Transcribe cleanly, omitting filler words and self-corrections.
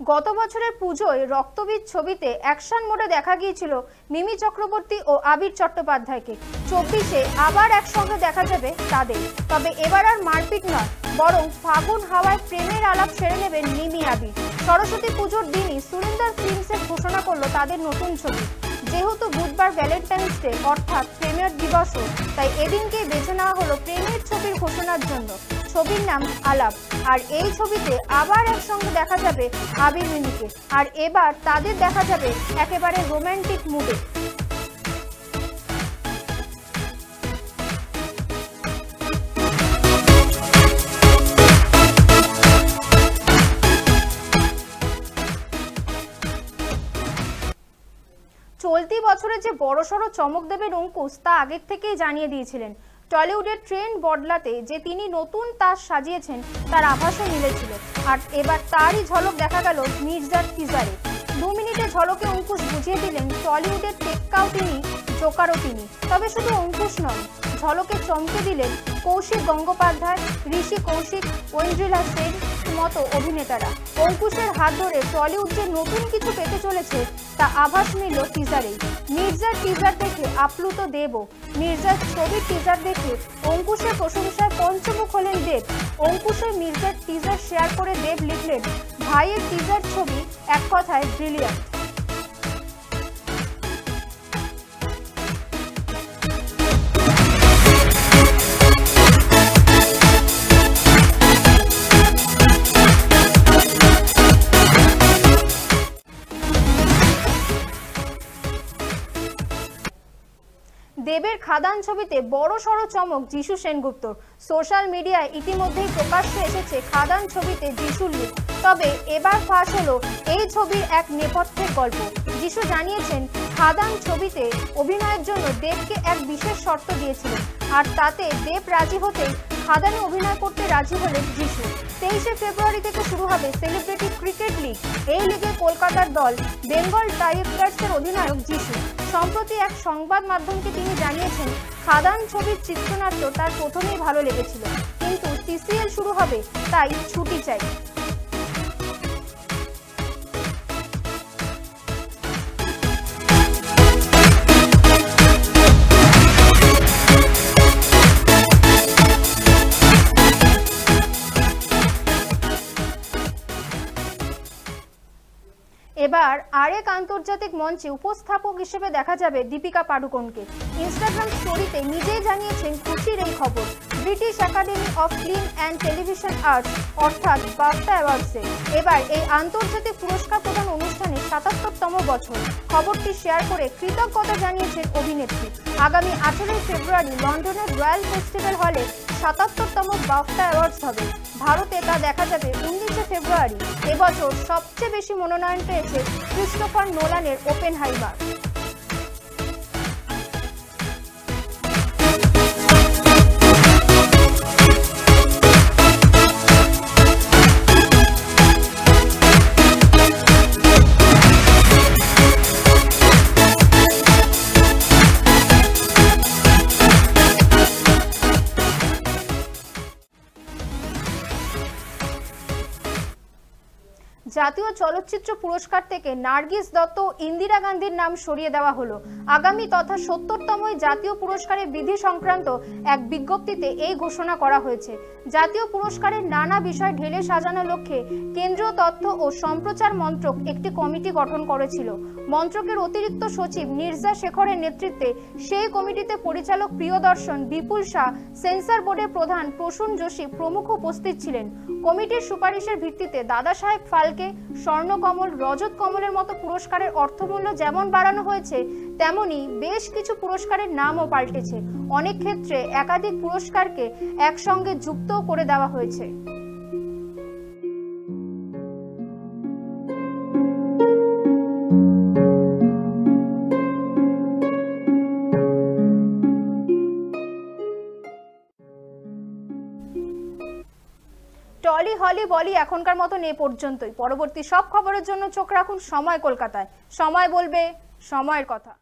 গত বছরের পুজোয় রক্তবীজ ছবিতে অ্যাকশন মোডে দেখা গিয়েছিল মিমি চক্রবর্তী ও আবির চট্টোপাধ্যায়কে। 24-এ আবার একসঙ্গে দেখা যাবে তাদের। তবে এবার আর মারপিট নয়, বরং ফাগুন হাওয়ায় প্রেমের আলাপ সেরে নেবেন মিমি আবির। সরস্বতী পুজোর দিনই সুরিন্দর ফিল্মসের ঘোষণা করলো তাদের নতুন ছবি। যেহেতু বুধবার ভ্যালেন্টাইন্স ডে অর্থাৎ প্রেমের দিবসও, তাই এদিনকেই বেছে নেওয়া হলো প্রেমের ছবির ঘোষণার জন্য। ছবির নাম আলাপ। আর এই ছবিতে আবার একসঙ্গে দেখা যাবে আবির মিমিকে। আর এবার তাদের দেখা যাবে একেবারে রোমান্টিক মুডে। চলতি বছরে যে বড়সড় চমক দেবেন অঙ্কুশ তা আগের থেকেই জানিয়ে দিয়েছিলেন। টলিউডের ট্রেন্ড বদলাতে যে তিনি নতুন তাস সাজিয়েছেন তার আভাসও মিলেছিল। আর এবার তারই ঝলক দেখা গেল মির্জার টিজারে। 2 মিনিটে ঝলকে অঙ্কুশ বুঝিয়ে দিলেন টলিউডের টেক্কাও তিনি, জোকারও তিনি। তবে শুধু অঙ্কুশ নয়, ঝলকে চমকে দিলেন কৌশিক গঙ্গোপাধ্যায়, ঋষি কৌশিক, ঐন্দ্রিলা সেন মতো অভিনেতারা। অঙ্কুশের হাত ধরে টলিউড যে নতুন কিছু পেতে চলেছে তা আভাস মিলল টিজারেই। মির্জার টিজার দেখে আপ্লুত দেবও। মির্জার ছবির টিজার দেখে অঙ্কুশের প্রশংসায় পঞ্চমুখ হলেন দেব। অঙ্কুশের মির্জার টিজার শেয়ার করে দেব লিখলেন, ভাইয়ের টিজার ছবি এক কথায় ব্রিলিয়ান্ট। দেবের খাদান ছবিতে বড়সড় চমক যিশু সেনগুপ্তর। সোশ্যাল মিডিয়ায় ইতিমধ্যেই প্রকাশ্যে এসেছে খাদান ছবিতে যিশুর লুক। তবে এবার ফাঁস হলো এই ছবির এক নেপথ্যের গল্প। যিশু জানিয়েছেন, খাদান ছবিতে অভিনয়ের জন্য দেবকে এক বিশেষ শর্ত দিয়েছিলেন, আর তাতে দেব রাজি হতেই খাদানে অভিনয় করতে রাজি হলেন যিশু। 23শে ফেব্রুয়ারি থেকে শুরু হবে সেলিব্রিটি ক্রিকেট লিগ। এই লিগে কলকাতার দল বেঙ্গল টাইগার্সের অধিনায়ক যিশু। সম্প্রতি এক সংবাদ মাধ্যমকে তিনি জানিয়েছেন, খাদান ছবির চিত্রনাট্য তার প্রথমেই ভালো লেগেছিল, কিন্তু সিসিএল শুরু হবে তাই ছুটি চাই। এবার আরেক আন্তর্জাতিক মঞ্চে উপস্থাপক হিসেবে দেখা যাবে দীপিকা পাডুকোনকে। ইনস্টাগ্রাম স্টোরিতে নিজেই জানিয়েছেন খুশির এই খবর। British academy of film and television arts অর্থাৎ বাফটা অ্যাওয়ার্ডসে এবার এই আন্তর্জাতিক পুরস্কার প্রদান অনুষ্ঠানে ৭৭তম বছর। খবরটি শেয়ার করে কৃতজ্ঞতা জানিয়েছেন অভিনেত্রী। আগামী 18 ফেব্রুয়ারি লন্ডনের রয়্যাল ফেস্টিভ্যাল হলে ৭৭তম বাফটা অ্যাওয়ার্ডস হবে। ভারতে তা দেখা যাবে 19শে ফেব্রুয়ারি। এবছর সবচেয়ে বেশি মনোনয়ন পেয়েছে ক্রিস্টোফার নোলানের ওপেনহাইমার। জাতীয় চলচ্চিত্র পুরস্কার থেকে নার্গিস দত্ত ও ইন্দিরা গান্ধীর নাম সরিয়ে দেওয়া হলো। আগামী তথা ৭০তম জাতীয় পুরস্কারের বিধি সংক্রান্ত এক বিজ্ঞপ্তিতে এই ঘোষণা করা হয়েছে। জাতীয় পুরস্কারের নানা বিষয় ঢেলে সাজানোর লক্ষ্যে কেন্দ্রীয় তথ্য ও সম্প্রচার মন্ত্রক একটি কমিটি গঠন করেছিল। মন্ত্রকের অতিরিক্ত সচিব নির্জা শেখরের নেতৃত্বে সেই কমিটিতে পরিচালক প্রিয়দর্শন, বিপুল শাহ, সেন্সর বোর্ডের প্রধান প্রসূন যোশী প্রমুখ উপস্থিত ছিলেন। কমিটির সুপারিশের ভিত্তিতে দাদা সাহেব ফালকে, স্বর্ণকমল, রজত কমলের মতো পুরস্কারের অর্থমূল্য যেমন বাড়ানো হয়েছে, তেমনি বেশ কিছু পুরস্কারের নামও পাল্টেছে। অনেক ক্ষেত্রে একাধিক পুরস্কারকে একসঙ্গে যুক্তও করে দেওয়া হয়েছে। টলি হলি বলি এখনকার মতন এ পর্যন্তই। পরবর্তী সব খবরের জন্য চোখ রাখুন সময় কলকাতায়। সময় বলবে সময়ের কথা।